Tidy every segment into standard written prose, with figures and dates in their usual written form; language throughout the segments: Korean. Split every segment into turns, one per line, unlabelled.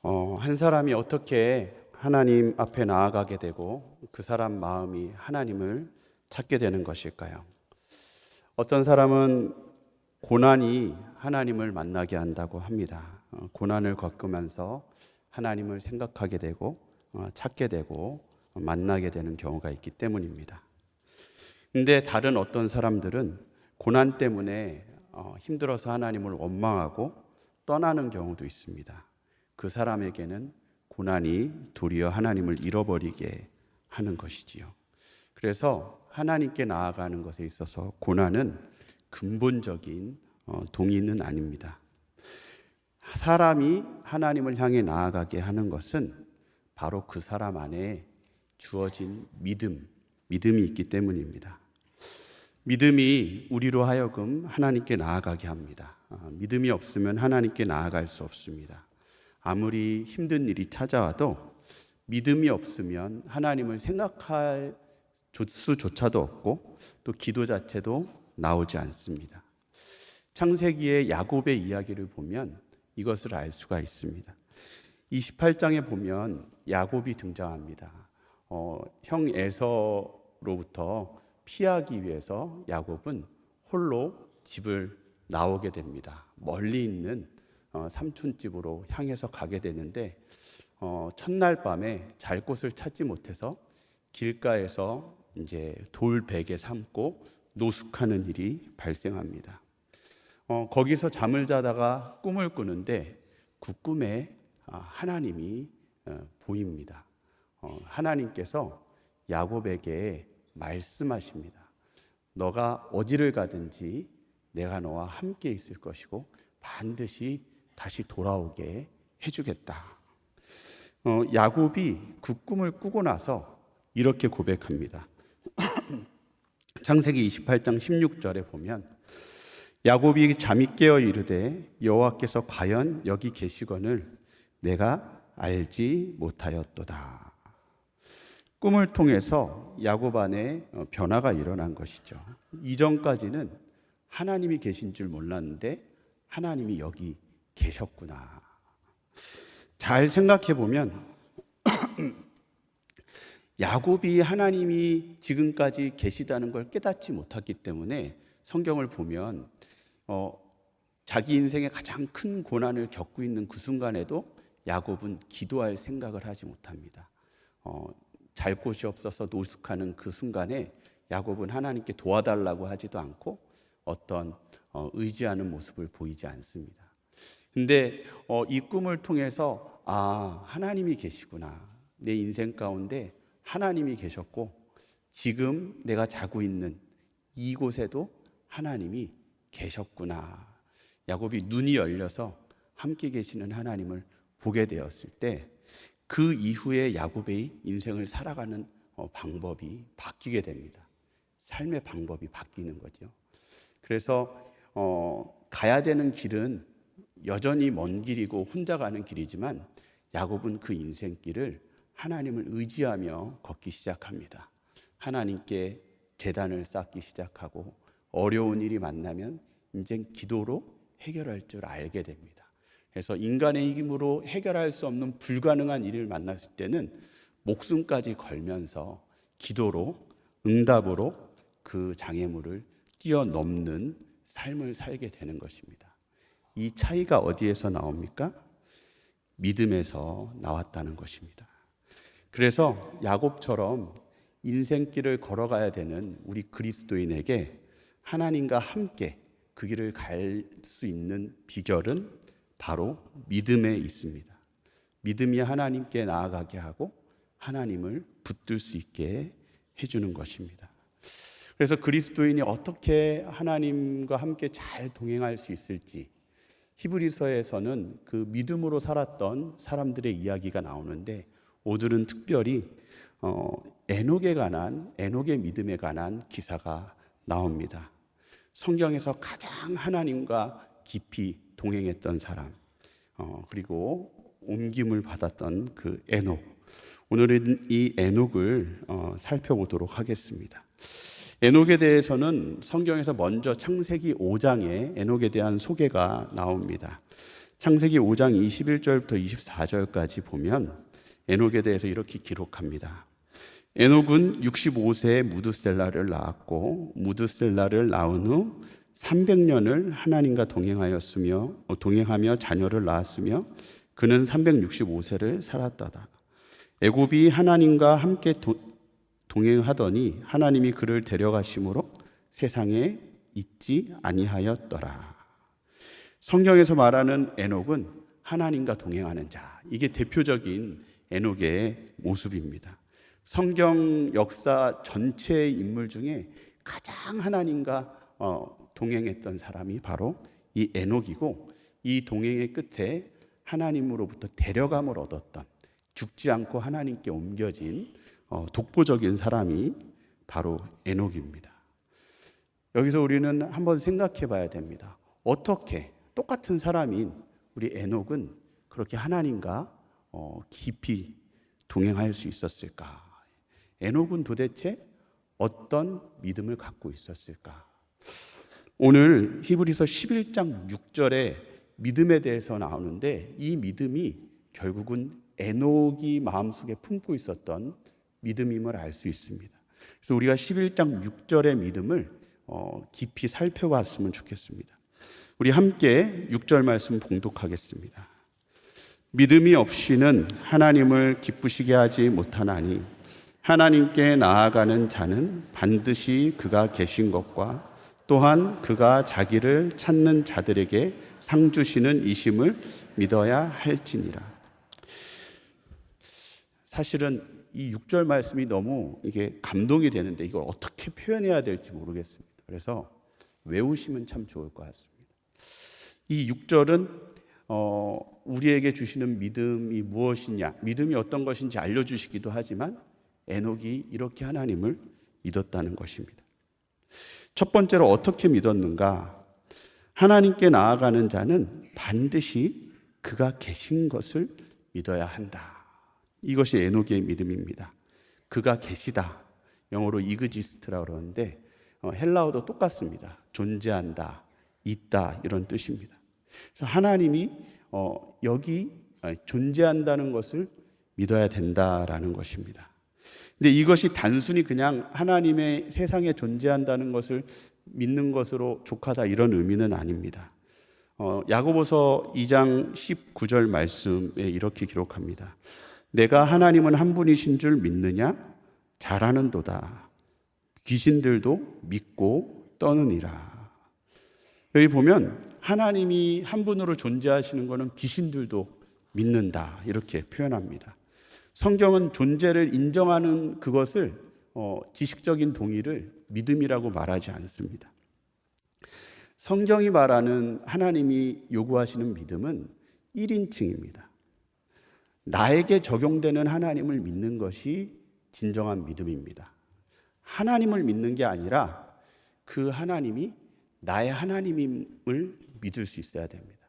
한 사람이 어떻게 하나님 앞에 나아가게 되고 그 사람 마음이 하나님을 찾게 되는 것일까요? 어떤 사람은 고난이 하나님을 만나게 한다고 합니다. 고난을 겪으면서 하나님을 생각하게 되고 찾게 되고 만나게 되는 경우가 있기 때문입니다. 근데 다른 어떤 사람들은 고난 때문에 힘들어서 하나님을 원망하고 떠나는 경우도 있습니다. 그 사람에게는 고난이 도리어 하나님을 잃어버리게 하는 것이지요. 그래서 하나님께 나아가는 것에 있어서 고난은 근본적인 동의는 아닙니다. 사람이 하나님을 향해 나아가게 하는 것은 바로 그 사람 안에 주어진 믿음이 있기 때문입니다. 믿음이 우리로 하여금 하나님께 나아가게 합니다. 믿음이 없으면 하나님께 나아갈 수 없습니다. 아무리 힘든 일이 찾아와도 믿음이 없으면 하나님을 생각할 수조차도 없고 또 기도 자체도 나오지 않습니다. 창세기의 야곱의 이야기를 보면 이것을 알 수가 있습니다. 28장에 보면 야곱이 등장합니다. 형 에서로부터 피하기 위해서 야곱은 홀로 집을 나오게 됩니다. 멀리 있는 삼촌집으로 향해서 가게 되는데 첫날 밤에 잘 곳을 찾지 못해서 길가에서 이제 돌베개 삼고 노숙하는 일이 발생합니다. 거기서 잠을 자다가 꿈을 꾸는데 그 꿈에 하나님이 보입니다. 하나님께서 야곱에게 말씀하십니다. 너가 어디를 가든지 내가 너와 함께 있을 것이고 반드시 다시 돌아오게 해주겠다. 야곱이 그 꿈을 꾸고 나서 이렇게 고백합니다. 창세기 28장 16절에 보면 야곱이 잠이 깨어 이르되 여호와께서 과연 여기 계시거늘 내가 알지 못하였도다. 꿈을 통해서 야곱 안에 변화가 일어난 것이죠. 이전까지는 하나님이 계신 줄 몰랐는데 하나님이 여기 계셨구나. 잘 생각해 보면 야곱이 하나님이 지금까지 계시다는 걸 깨닫지 못했기 때문에 성경을 보면 자기 인생의 가장 큰 고난을 겪고 있는 그 순간에도 야곱은 기도할 생각을 하지 못합니다. 잘 곳이 없어서 노숙하는 그 순간에 야곱은 하나님께 도와달라고 하지도 않고 어떤 의지하는 모습을 보이지 않습니다. 근데 이 꿈을 통해서 하나님이 계시구나. 내 인생 가운데 하나님이 계셨고 지금 내가 자고 있는 이곳에도 하나님이 계셨구나. 야곱이 눈이 열려서 함께 계시는 하나님을 보게 되었을 때 그 이후에 야곱의 인생을 살아가는 방법이 바뀌게 됩니다. 삶의 방법이 바뀌는 거죠. 그래서 가야 되는 길은 여전히 먼 길이고 혼자 가는 길이지만 야곱은 그 인생길을 하나님을 의지하며 걷기 시작합니다. 하나님께 제단을 쌓기 시작하고 어려운 일이 만나면 이제 기도로 해결할 줄 알게 됩니다. 그래서 인간의 힘으로 해결할 수 없는 불가능한 일을 만났을 때는 목숨까지 걸면서 기도로 응답으로 그 장애물을 뛰어넘는 삶을 살게 되는 것입니다. 이 차이가 어디에서 나옵니까? 믿음에서 나왔다는 것입니다. 그래서 야곱처럼 인생길을 걸어가야 되는 우리 그리스도인에게 하나님과 함께 그 길을 갈 수 있는 비결은 바로 믿음에 있습니다. 믿음이 하나님께 나아가게 하고 하나님을 붙들 수 있게 해주는 것입니다. 그래서 그리스도인이 어떻게 하나님과 함께 잘 동행할 수 있을지 히브리서에서는 그 믿음으로 살았던 사람들의 이야기가 나오는데 오늘은 특별히 에녹의 믿음에 관한 기사가 나옵니다. 성경에서 가장 하나님과 깊이 동행했던 사람, 그리고 옮김을 받았던 그 에녹. 오늘은 이 에녹을 살펴보도록 하겠습니다. 에녹에 대해서는 성경에서 먼저 창세기 5장에 에녹에 대한 소개가 나옵니다. 창세기 5장 21절부터 24절까지 보면 에녹에 대해서 이렇게 기록합니다. 에녹은 65세에 무드셀라를 낳았고 무드셀라를 낳은 후 300년을 하나님과 동행하며 자녀를 낳았으며 그는 365세를 살았다다. 애굽이 하나님과 함께 동행하더니 하나님이 그를 데려가심으로 세상에 있지 아니하였더라. 성경에서 말하는 에녹은 하나님과 동행하는 자, 이게 대표적인 에녹의 모습입니다. 성경 역사 전체의 인물 중에 가장 하나님과 동행했던 사람이 바로 이 에녹이고, 이 동행의 끝에 하나님으로부터 데려감을 얻었던, 죽지 않고 하나님께 옮겨진 독보적인 사람이 바로 에녹입니다. 여기서 우리는 한번 생각해 봐야 됩니다. 어떻게 똑같은 사람인 우리 에녹은 그렇게 하나님과 깊이 동행할 수 있었을까? 에녹은 도대체 어떤 믿음을 갖고 있었을까? 오늘 히브리서 11장 6절에 믿음에 대해서 나오는데, 이 믿음이 결국은 에녹이 마음속에 품고 있었던 믿음임을 알 수 있습니다. 그래서 우리가 11장 6절의 믿음을 깊이 살펴봤으면 좋겠습니다. 우리 함께 6절 말씀 봉독하겠습니다. 믿음이 없이는 하나님을 기쁘시게 하지 못하나니 하나님께 나아가는 자는 반드시 그가 계신 것과 또한 그가 자기를 찾는 자들에게 상 주시는 이심을 믿어야 할지니라. 사실은 이 6절 말씀이 너무 이게 감동이 되는데 이걸 어떻게 표현해야 될지 모르겠습니다. 그래서 외우시면 참 좋을 것 같습니다. 이 6절은 우리에게 주시는 믿음이 무엇이냐, 믿음이 어떤 것인지 알려주시기도 하지만 에녹이 이렇게 하나님을 믿었다는 것입니다. 첫 번째로 어떻게 믿었는가? 하나님께 나아가는 자는 반드시 그가 계신 것을 믿어야 한다. 이것이 에녹의 믿음입니다. 그가 계시다. 영어로 이그지스트라고 그러는데 헬라어도 똑같습니다. 존재한다, 있다, 이런 뜻입니다. 그래서 하나님이 여기 존재한다는 것을 믿어야 된다라는 것입니다. 근데 이것이 단순히 그냥 하나님의 세상에 존재한다는 것을 믿는 것으로 족하다, 이런 의미는 아닙니다. 야고보서 2장 19절 말씀에 이렇게 기록합니다. 내가 하나님은 한 분이신 줄 믿느냐? 잘하는도다. 귀신들도 믿고 떠느니라. 여기 보면 하나님이 한 분으로 존재하시는 것은 귀신들도 믿는다, 이렇게 표현합니다. 성경은 존재를 인정하는 그것을 지식적인 동의를 믿음이라고 말하지 않습니다. 성경이 말하는 하나님이 요구하시는 믿음은 1인칭입니다. 나에게 적용되는 하나님을 믿는 것이 진정한 믿음입니다. 하나님을 믿는 게 아니라 그 하나님이 나의 하나님임을 믿을 수 있어야 됩니다.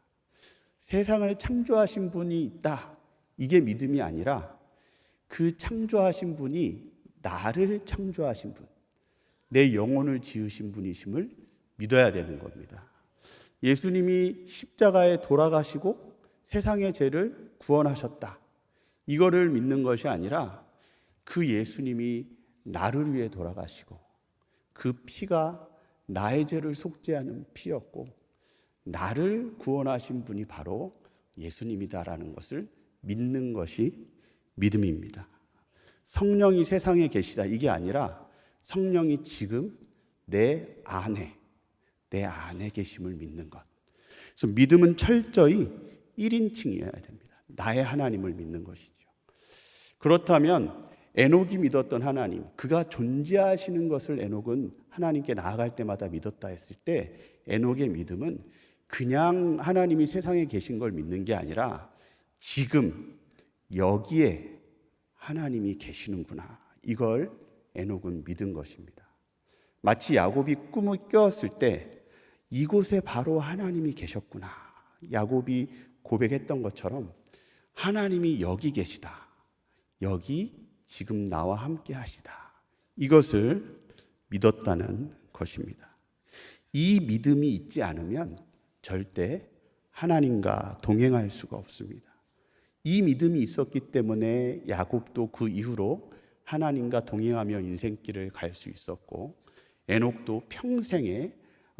세상을 창조하신 분이 있다, 이게 믿음이 아니라 그 창조하신 분이 나를 창조하신 분, 내 영혼을 지으신 분이심을 믿어야 되는 겁니다. 예수님이 십자가에 돌아가시고 세상의 죄를 구원하셨다, 이거를 믿는 것이 아니라 그 예수님이 나를 위해 돌아가시고 그 피가 나의 죄를 속죄하는 피였고 나를 구원하신 분이 바로 예수님이다라는 것을 믿는 것이 믿음입니다. 성령이 세상에 계시다, 이게 아니라 성령이 지금 내 안에 계심을 믿는 것. 그래서 믿음은 철저히 1인칭이어야 됩니다. 나의 하나님을 믿는 것이죠. 그렇다면 에녹이 믿었던 하나님, 그가 존재하시는 것을 에녹은 하나님께 나아갈 때마다 믿었다 했을 때, 에녹의 믿음은 그냥 하나님이 세상에 계신 걸 믿는 게 아니라 지금 여기에 하나님이 계시는구나, 이걸 에녹은 믿은 것입니다. 마치 야곱이 꿈을 깨었을 때 이곳에 바로 하나님이 계셨구나, 야곱이 고백했던 것처럼 하나님이 여기 계시다, 여기 지금 나와 함께 하시다, 이것을 믿었다는 것입니다. 이 믿음이 있지 않으면 절대 하나님과 동행할 수가 없습니다. 이 믿음이 있었기 때문에 야곱도 그 이후로 하나님과 동행하며 인생길을 갈 수 있었고, 에녹도 평생에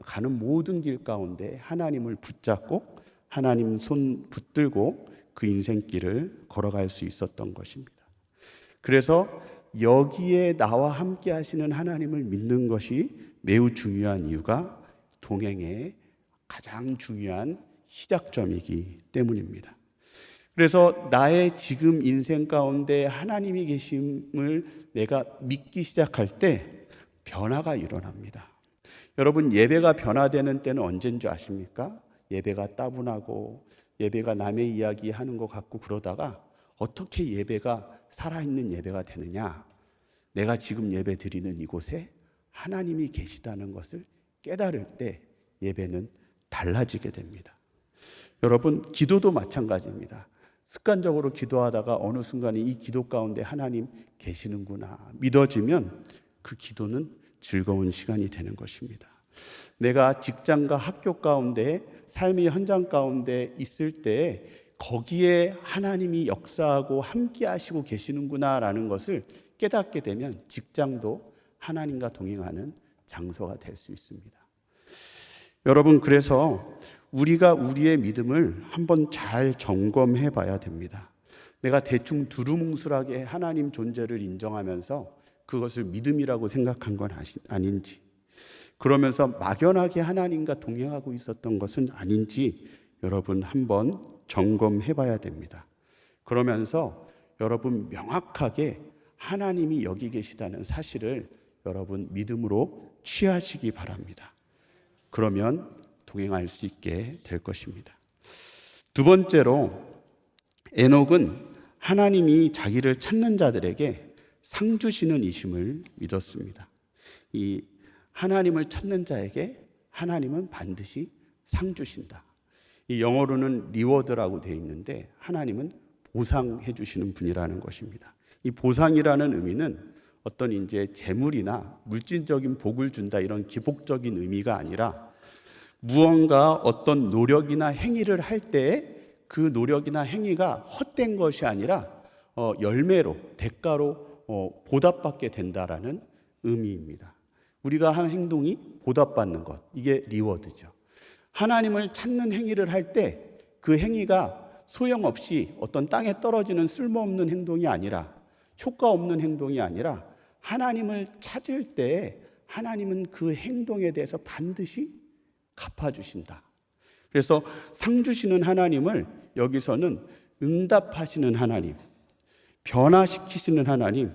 가는 모든 길 가운데 하나님을 붙잡고 하나님 손 붙들고 그 인생길을 걸어갈 수 있었던 것입니다. 그래서 여기에 나와 함께 하시는 하나님을 믿는 것이 매우 중요한 이유가 동행의 가장 중요한 시작점이기 때문입니다. 그래서 나의 지금 인생 가운데 하나님이 계심을 내가 믿기 시작할 때 변화가 일어납니다. 여러분, 예배가 변화되는 때는 언제인 줄 아십니까? 예배가 따분하고 예배가 남의 이야기 하는 것 같고 그러다가 어떻게 예배가 살아있는 예배가 되느냐? 내가 지금 예배 드리는 이곳에 하나님이 계시다는 것을 깨달을 때 예배는 달라지게 됩니다. 여러분, 기도도 마찬가지입니다. 습관적으로 기도하다가 어느 순간에 이 기도 가운데 하나님 계시는구나 믿어지면 그 기도는 즐거운 시간이 되는 것입니다. 내가 직장과 학교 가운데 삶의 현장 가운데 있을 때 거기에 하나님이 역사하고 함께 하시고 계시는구나라는 것을 깨닫게 되면 직장도 하나님과 동행하는 장소가 될 수 있습니다. 여러분, 그래서 우리가 우리의 믿음을 한번 잘 점검해 봐야 됩니다. 내가 대충 두루뭉술하게 하나님 존재를 인정하면서 그것을 믿음이라고 생각한 건 아닌지, 그러면서 막연하게 하나님과 동행하고 있었던 것은 아닌지 여러분 한번 점검해 봐야 됩니다. 그러면서 여러분 명확하게 하나님이 여기 계시다는 사실을 여러분 믿음으로 취하시기 바랍니다. 그러면 동행할 수 있게 될 것입니다. 두 번째로, 에녹은 하나님이 자기를 찾는 자들에게 상 주시는 이심을 믿었습니다. 이 하나님을 찾는 자에게 하나님은 반드시 상 주신다. 이 영어로는 리워드라고 되어 있는데 하나님은 보상해 주시는 분이라는 것입니다. 이 보상이라는 의미는 어떤 이제 재물이나 물질적인 복을 준다 이런 기복적인 의미가 아니라 무언가 어떤 노력이나 행위를 할 때 그 노력이나 행위가 헛된 것이 아니라 열매로, 대가로 보답받게 된다라는 의미입니다. 우리가 한 행동이 보답받는 것, 이게 리워드죠. 하나님을 찾는 행위를 할 때 그 행위가 소용없이 어떤 땅에 떨어지는 쓸모없는 행동이 아니라, 효과 없는 행동이 아니라 하나님을 찾을 때 하나님은 그 행동에 대해서 반드시 갚아주신다. 그래서 상 주시는 하나님을 여기서는 응답하시는 하나님, 변화시키시는 하나님,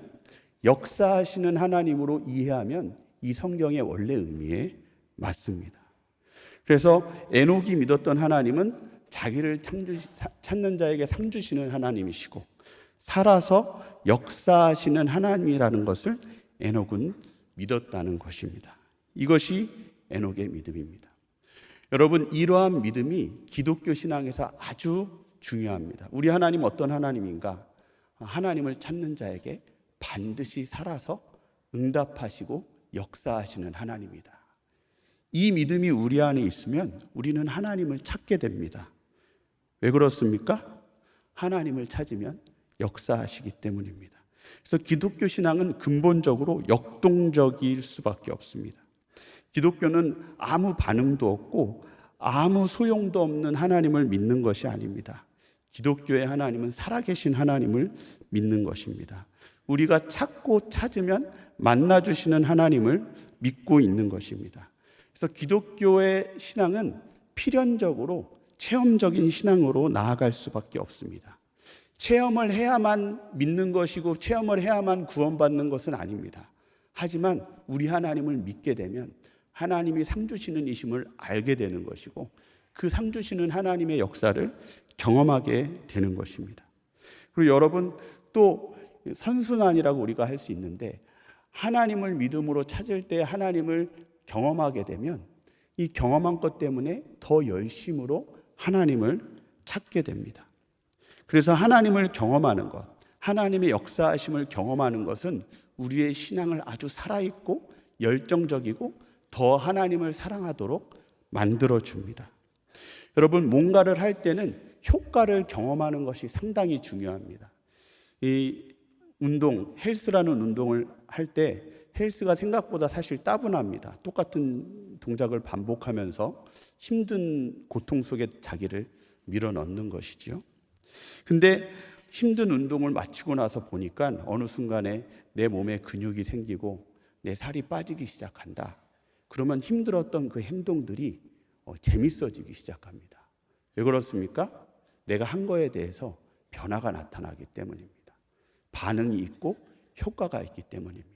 역사하시는 하나님으로 이해하면 이 성경의 원래 의미에 맞습니다. 그래서 에녹이 믿었던 하나님은 자기를 찾는 자에게 상 주시는 하나님이시고 살아서 역사하시는 하나님이라는 것을 에녹은 믿었다는 것입니다. 이것이 에녹의 믿음입니다. 여러분, 이러한 믿음이 기독교 신앙에서 아주 중요합니다. 우리 하나님 어떤 하나님인가? 하나님을 찾는 자에게 반드시 살아서 응답하시고 역사하시는 하나님이다. 이 믿음이 우리 안에 있으면 우리는 하나님을 찾게 됩니다. 왜 그렇습니까? 하나님을 찾으면 역사하시기 때문입니다. 그래서 기독교 신앙은 근본적으로 역동적일 수밖에 없습니다. 기독교는 아무 반응도 없고 아무 소용도 없는 하나님을 믿는 것이 아닙니다. 기독교의 하나님은 살아계신 하나님을 믿는 것입니다. 우리가 찾고 찾으면 만나주시는 하나님을 믿고 있는 것입니다. 그래서 기독교의 신앙은 필연적으로 체험적인 신앙으로 나아갈 수밖에 없습니다. 체험을 해야만 믿는 것이고 체험을 해야만 구원받는 것은 아닙니다. 하지만 우리 하나님을 믿게 되면 하나님이 상 주시는 이심을 알게 되는 것이고 그 상 주시는 하나님의 역사를 경험하게 되는 것입니다. 그리고 여러분, 또 선순환이라고 우리가 할 수 있는데 하나님을 믿음으로 찾을 때 하나님을 경험하게 되면 이 경험한 것 때문에 더 열심으로 하나님을 찾게 됩니다. 그래서 하나님을 경험하는 것, 하나님의 역사하심을 경험하는 것은 우리의 신앙을 아주 살아있고 열정적이고 더 하나님을 사랑하도록 만들어줍니다. 여러분, 뭔가를 할 때는 효과를 경험하는 것이 상당히 중요합니다. 이 운동, 헬스라는 운동을 할 때 헬스가 생각보다 사실 따분합니다. 똑같은 동작을 반복하면서 힘든 고통 속에 자기를 밀어넣는 것이지요. 근데 힘든 운동을 마치고 나서 보니까 어느 순간에 내 몸에 근육이 생기고 내 살이 빠지기 시작한다. 그러면 힘들었던 그 행동들이 재밌어지기 시작합니다. 왜 그렇습니까? 내가 한 거에 대해서 변화가 나타나기 때문입니다. 반응이 있고 효과가 있기 때문입니다.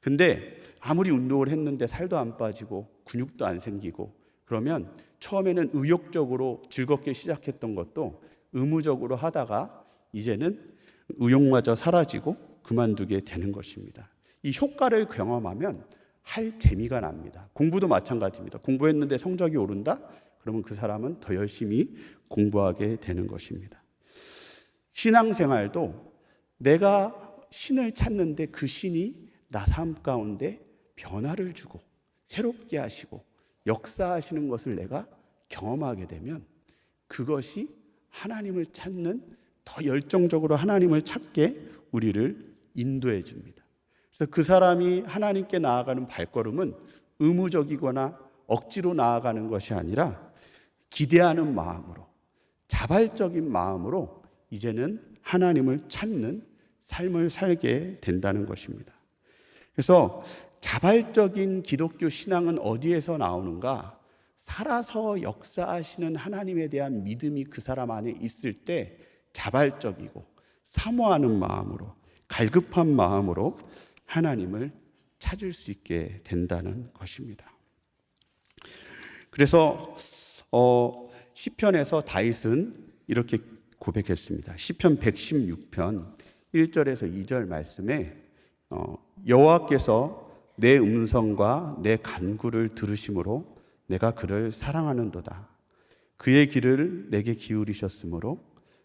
근데 아무리 운동을 했는데 살도 안 빠지고 근육도 안 생기고 그러면 처음에는 의욕적으로 즐겁게 시작했던 것도 의무적으로 하다가 이제는 의욕마저 사라지고 그만두게 되는 것입니다. 이 효과를 경험하면 할 재미가 납니다. 공부도 마찬가지입니다. 공부했는데 성적이 오른다? 그러면 그 사람은 더 열심히 공부하게 되는 것입니다. 신앙생활도 내가 신을 찾는데 그 신이 나 삶 가운데 변화를 주고 새롭게 하시고 역사하시는 것을 내가 경험하게 되면 그것이 하나님을 찾는 더 열정적으로 하나님을 찾게 우리를 인도해 줍니다. 그래서 그 사람이 하나님께 나아가는 발걸음은 의무적이거나 억지로 나아가는 것이 아니라 기대하는 마음으로, 자발적인 마음으로 이제는 하나님을 찾는 삶을 살게 된다는 것입니다. 그래서 자발적인 기독교 신앙은 어디에서 나오는가? 살아서 역사하시는 하나님에 대한 믿음이 그 사람 안에 있을 때 자발적이고 사모하는 마음으로, 갈급한 마음으로 하나님을 찾을 수 있게 된다는 것입니다. 그래서 시편에서 다윗은 이렇게 고백했습니다. 시편 116편 1절에서 2절 말씀에 여호와께서 내 음성과 내 간구를 들으심으로 내가 그를 사랑하는도다. 그의 길을 내게 기울이셨으므로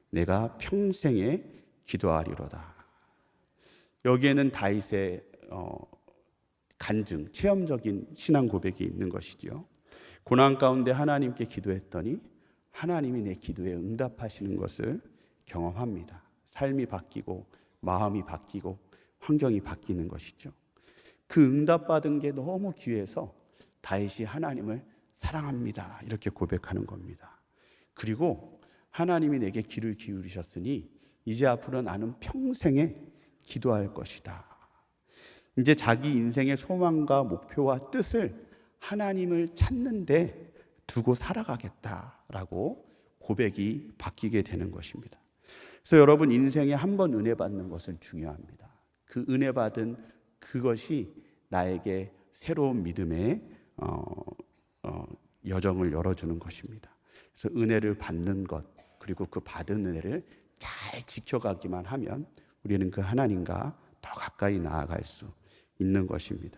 내가 평생에 기도하리로다. 여기에는 다윗의 간증, 체험적인 신앙 고백이 있는 것이죠. 고난 가운데 하나님께 기도했더니 하나님이 내 기도에 응답하시는 것을 경험합니다. 삶이 바뀌고 마음이 바뀌고 환경이 바뀌는 것이죠. 그 응답받은 게 너무 귀해서 다윗이 하나님을 사랑합니다 이렇게 고백하는 겁니다. 그리고 하나님이 내게 귀를 기울이셨으니 이제 앞으로 나는 평생에 기도할 것이다. 이제 자기 인생의 소망과 목표와 뜻을 하나님을 찾는데 두고 살아가겠다라고 고백이 바뀌게 되는 것입니다. 그래서 여러분, 인생에 한 번 은혜 받는 것은 중요합니다. 그 은혜 받은 그것이 나에게 새로운 믿음의 여정을 열어주는 것입니다. 그래서 은혜를 받는 것, 그리고 그 받은 은혜를 잘 지켜가기만 하면 우리는 그 하나님과 더 가까이 나아갈 수 있는 것입니다.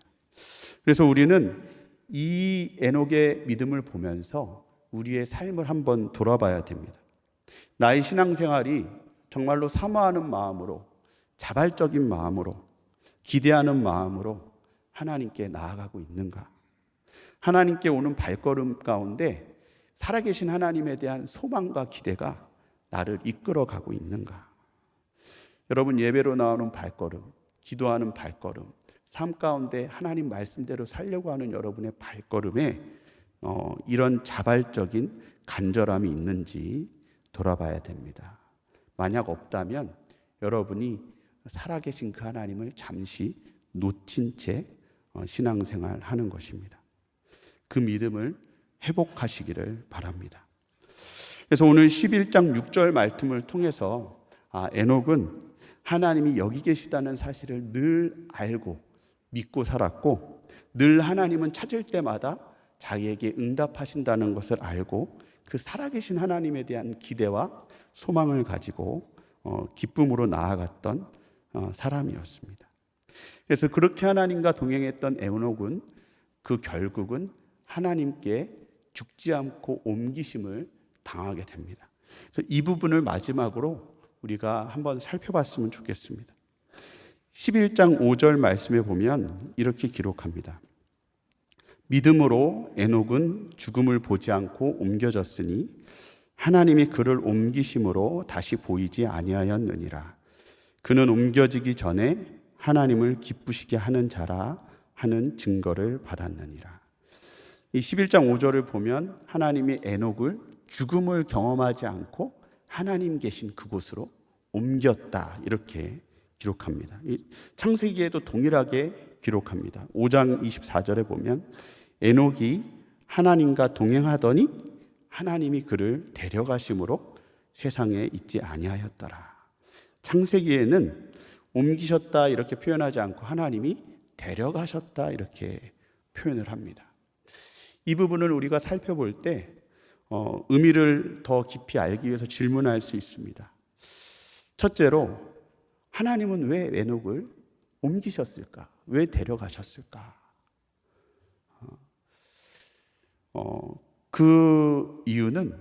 그래서 우리는 이 에녹의 믿음을 보면서 우리의 삶을 한번 돌아봐야 됩니다. 나의 신앙생활이 정말로 사모하는 마음으로, 자발적인 마음으로, 기대하는 마음으로 하나님께 나아가고 있는가? 하나님께 오는 발걸음 가운데 살아계신 하나님에 대한 소망과 기대가 나를 이끌어가고 있는가? 여러분, 예배로 나오는 발걸음, 기도하는 발걸음, 삶 가운데 하나님 말씀대로 살려고 하는 여러분의 발걸음에 이런 자발적인 간절함이 있는지 돌아봐야 됩니다. 만약 없다면 여러분이 살아계신 그 하나님을 잠시 놓친 채 신앙생활 하는 것입니다. 그 믿음을 회복하시기를 바랍니다. 그래서 오늘 11장 6절 말씀을 통해서 에녹은 하나님이 여기 계시다는 사실을 늘 알고 믿고 살았고, 늘 하나님은 찾을 때마다 자기에게 응답하신다는 것을 알고 그 살아계신 하나님에 대한 기대와 소망을 가지고 기쁨으로 나아갔던 사람이었습니다. 그래서 그렇게 하나님과 동행했던 에녹은 그 결국은 하나님께 죽지 않고 옮기심을 당하게 됩니다. 그래서 이 부분을 마지막으로 우리가 한번 살펴봤으면 좋겠습니다. 11장 5절 말씀에 보면 이렇게 기록합니다. 믿음으로 에녹은 죽음을 보지 않고 옮겨졌으니 하나님이 그를 옮기심으로 다시 보이지 아니하였느니라. 그는 옮겨지기 전에 하나님을 기쁘시게 하는 자라 하는 증거를 받았느니라. 이 11장 5절을 보면 하나님이 에녹을 죽음을 경험하지 않고 하나님 계신 그곳으로 옮겼다 이렇게 기록합니다. 창세기에도 동일하게 기록합니다. 5장 24절에 보면 에녹이 하나님과 동행하더니 하나님이 그를 데려가심으로 세상에 있지 아니하였더라. 창세기에는 옮기셨다 이렇게 표현하지 않고 하나님이 데려가셨다 이렇게 표현을 합니다. 이 부분을 우리가 살펴볼 때 의미를 더 깊이 알기 위해서 질문할 수 있습니다. 첫째로, 하나님은 왜 에녹을 옮기셨을까? 왜 데려가셨을까? 그 이유는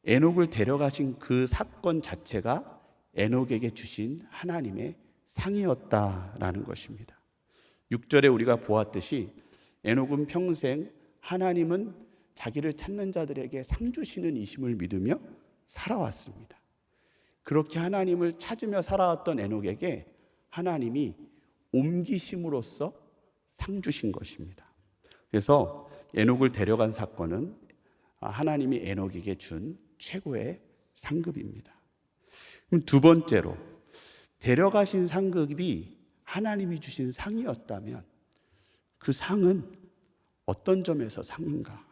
에녹을 데려가신 그 사건 자체가 에녹에게 주신 하나님의 상이었다라는 것입니다. 6절에 우리가 보았듯이 에녹은 평생 하나님은 자기를 찾는 자들에게 상 주시는 이심을 믿으며 살아왔습니다. 그렇게 하나님을 찾으며 살아왔던 에녹에게 하나님이 옮기심으로써 상 주신 것입니다. 그래서 에녹을 데려간 사건은 하나님이 에녹에게 준 최고의 상급입니다. 그럼 두 번째로, 데려가신 상급이 하나님이 주신 상이었다면 그 상은 어떤 점에서 상인가?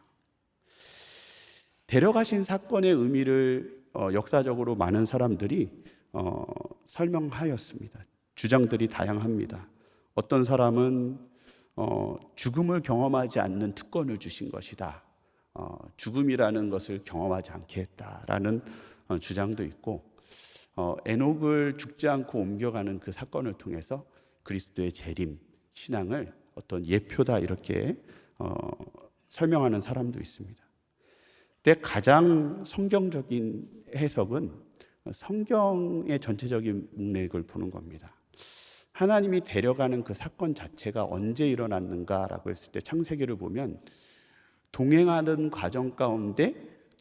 데려가신 사건의 의미를 역사적으로 많은 사람들이 설명하였습니다. 주장들이 다양합니다. 어떤 사람은 죽음을 경험하지 않는 특권을 주신 것이다. 죽음이라는 것을 경험하지 않게 했다라는 주장도 있고, 에녹을 죽지 않고 옮겨가는 그 사건을 통해서 그리스도의 재림, 신앙을 어떤 예표다 이렇게 설명하는 사람도 있습니다. 근데 가장 성경적인 해석은 성경의 전체적인 맥락을 보는 겁니다. 하나님이 데려가는 그 사건 자체가 언제 일어났는가라고 했을 때 창세기를 보면 동행하는 과정 가운데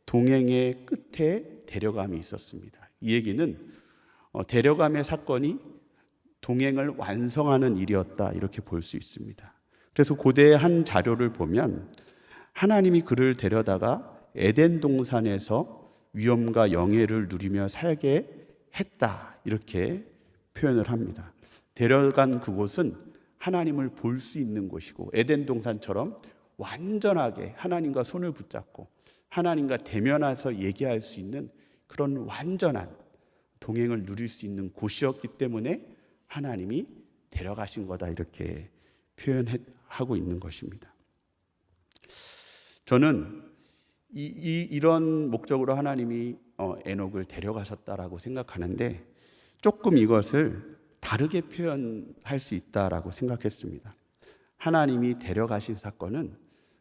동행의 끝에 데려감이 있었습니다. 이 얘기는 데려감의 사건이 동행을 완성하는 일이었다 이렇게 볼 수 있습니다. 그래서 고대의 한 자료를 보면 하나님이 그를 데려다가 에덴 동산에서 위엄과 영예를 누리며 살게 했다 이렇게 표현을 합니다. 데려간 그곳은 하나님을 볼 수 있는 곳이고 에덴 동산처럼 완전하게 하나님과 손을 붙잡고 하나님과 대면해서 얘기할 수 있는 그런 완전한 동행을 누릴 수 있는 곳이었기 때문에 하나님이 데려가신 거다 이렇게 표현하고 있는 것입니다. 저는 이런 목적으로 하나님이 에녹을 데려가셨다라고 생각하는데 조금 이것을 다르게 표현할 수 있다라고 생각했습니다. 하나님이 데려가신 사건은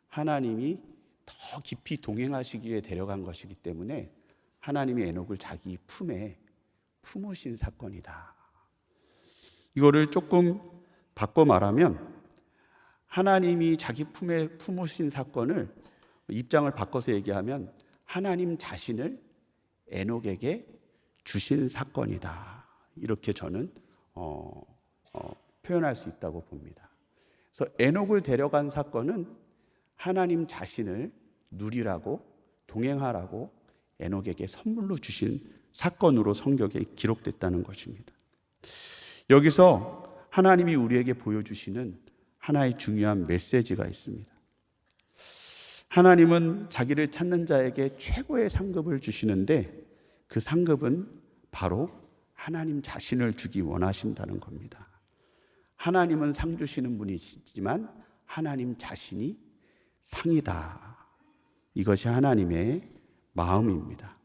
하나님이 더 깊이 동행하시기에 데려간 것이기 때문에 하나님이 에녹을 자기 품에 품으신 사건이다. 이거를 조금 바꿔 말하면 하나님이 자기 품에 품으신 사건을 입장을 바꿔서 얘기하면 하나님 자신을 에녹에게 주신 사건이다. 이렇게 저는 표현할 수 있다고 봅니다. 그래서 에녹을 데려간 사건은 하나님 자신을 누리라고 동행하라고 에녹에게 선물로 주신 사건으로 성경에 기록됐다는 것입니다. 여기서 하나님이 우리에게 보여주시는 하나의 중요한 메시지가 있습니다. 하나님은 자기를 찾는 자에게 최고의 상급을 주시는데 그 상급은 바로 하나님 자신을 주기 원하신다는 겁니다. 하나님은 상 주시는 분이시지만 하나님 자신이 상이다. 이것이 하나님의 마음입니다.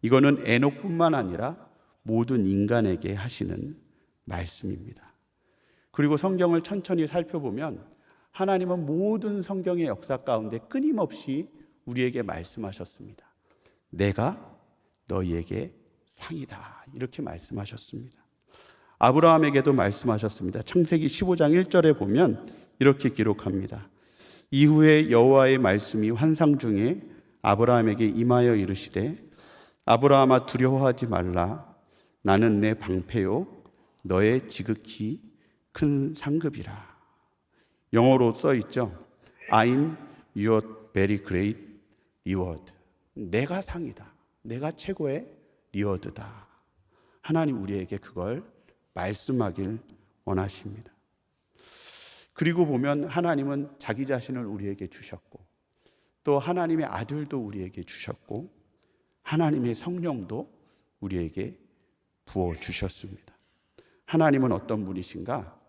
이거는 에녹뿐만 아니라 모든 인간에게 하시는 말씀입니다. 그리고 성경을 천천히 살펴보면 하나님은 모든 성경의 역사 가운데 끊임없이 우리에게 말씀하셨습니다. 내가 너희에게 상이다. 이렇게 말씀하셨습니다. 아브라함에게도 말씀하셨습니다. 창세기 15장 1절에 보면 이렇게 기록합니다. 이후에 여호와의 말씀이 환상 중에 아브라함에게 임하여 이르시되 아브라함아 두려워하지 말라. 나는 내 방패요 너의 지극히 큰 상급이라. 영어로 써 있죠. I'm your very great reward. 내가 상이다. 내가 최고의 리워드다. 하나님 우리에게 그걸 말씀하길 원하십니다. 그리고 보면 하나님은 자기 자신을 우리에게 주셨고 또 하나님의 아들도 우리에게 주셨고 하나님의 성령도 우리에게 부어주셨습니다. 하나님은 어떤 분이신가?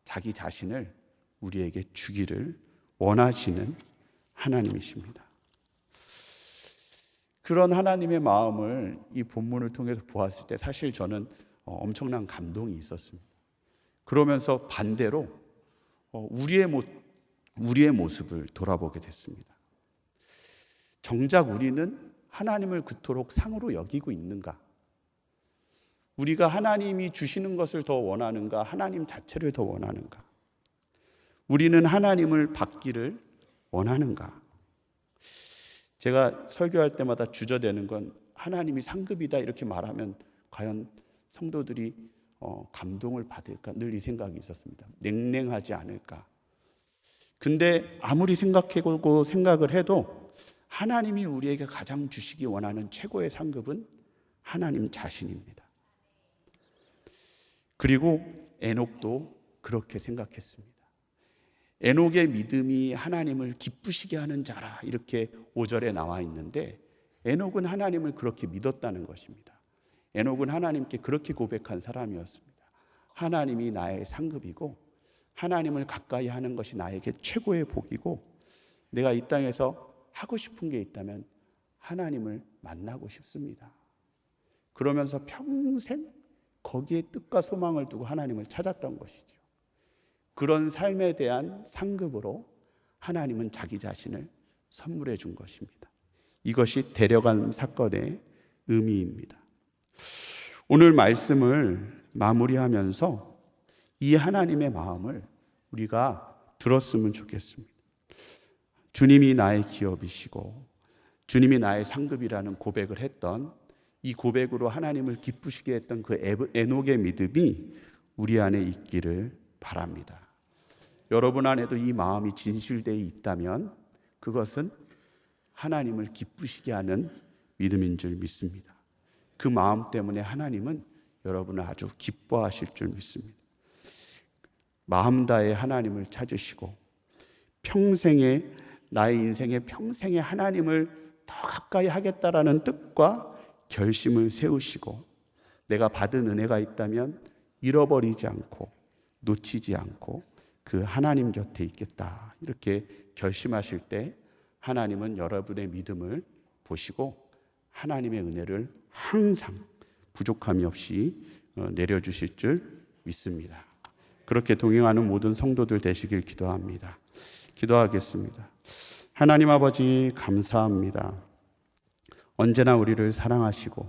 자기 자신을 우리에게 주기를 원하시는 하나님이십니다. 그런 하나님의 마음을 이 본문을 통해서 보았을 때 사실 저는 엄청난 감동이 있었습니다. 그러면서 반대로 우리의 모습을 돌아보게 됐습니다. 정작 우리는 하나님을 그토록 상으로 여기고 있는가? 우리가 하나님이 주시는 것을 더 원하는가? 하나님 자체를 더 원하는가? 우리는 하나님을 받기를 원하는가? 제가 설교할 때마다 주저되는 건 하나님이 상급이다 이렇게 말하면 과연 성도들이 감동을 받을까? 늘 이 생각이 있었습니다. 냉랭하지 않을까? 근데 아무리 생각해보고 생각을 해도 하나님이 우리에게 가장 주시기 원하는 최고의 상급은 하나님 자신입니다. 그리고 에녹도 그렇게 생각했습니다. 에녹의 믿음이 하나님을 기쁘시게 하는 자라 이렇게 5절에 나와 있는데 에녹은 하나님을 그렇게 믿었다는 것입니다. 에녹은 하나님께 그렇게 고백한 사람이었습니다. 하나님이 나의 상급이고 하나님을 가까이 하는 것이 나에게 최고의 복이고 내가 이 땅에서 하고 싶은 게 있다면 하나님을 만나고 싶습니다. 그러면서 평생 거기에 뜻과 소망을 두고 하나님을 찾았던 것이죠. 그런 삶에 대한 상급으로 하나님은 자기 자신을 선물해 준 것입니다. 이것이 데려간 사건의 의미입니다. 오늘 말씀을 마무리하면서 이 하나님의 마음을 우리가 들었으면 좋겠습니다. 주님이 나의 기업이시고 주님이 나의 상급이라는 고백을 했던 이 고백으로 하나님을 기쁘시게 했던 그 에녹의 믿음이 우리 안에 있기를 바랍니다. 여러분 안에도 이 마음이 진실되어 있다면 그것은 하나님을 기쁘시게 하는 믿음인 줄 믿습니다. 그 마음 때문에 하나님은 여러분을 아주 기뻐하실 줄 믿습니다. 마음 다해 하나님을 찾으시고 평생에 나의 인생의 평생에 하나님을 더 가까이 하겠다라는 뜻과 결심을 세우시고 내가 받은 은혜가 있다면 잃어버리지 않고 놓치지 않고 그 하나님 곁에 있겠다 이렇게 결심하실 때 하나님은 여러분의 믿음을 보시고 하나님의 은혜를 항상 부족함이 없이 내려주실 줄 믿습니다. 그렇게 동행하는 모든 성도들 되시길 기도합니다. 기도하겠습니다. 하나님 아버지 감사합니다. 언제나 우리를 사랑하시고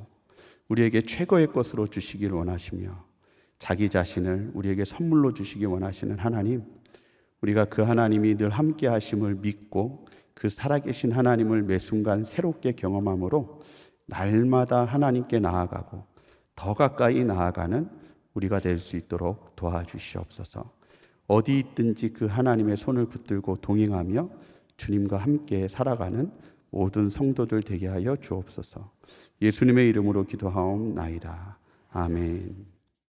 우리에게 최고의 것으로 주시길 원하시며 자기 자신을 우리에게 선물로 주시기 원하시는 하나님, 우리가 그 하나님이 늘 함께 하심을 믿고 그 살아계신 하나님을 매 순간 새롭게 경험함으로 날마다 하나님께 나아가고 더 가까이 나아가는 우리가 될 수 있도록 도와주시옵소서. 어디 있든지 그 하나님의 손을 붙들고 동행하며 주님과 함께 살아가는 모든 성도들 되게 하여 주옵소서. 예수님의 이름으로 기도하옵나이다. 아멘.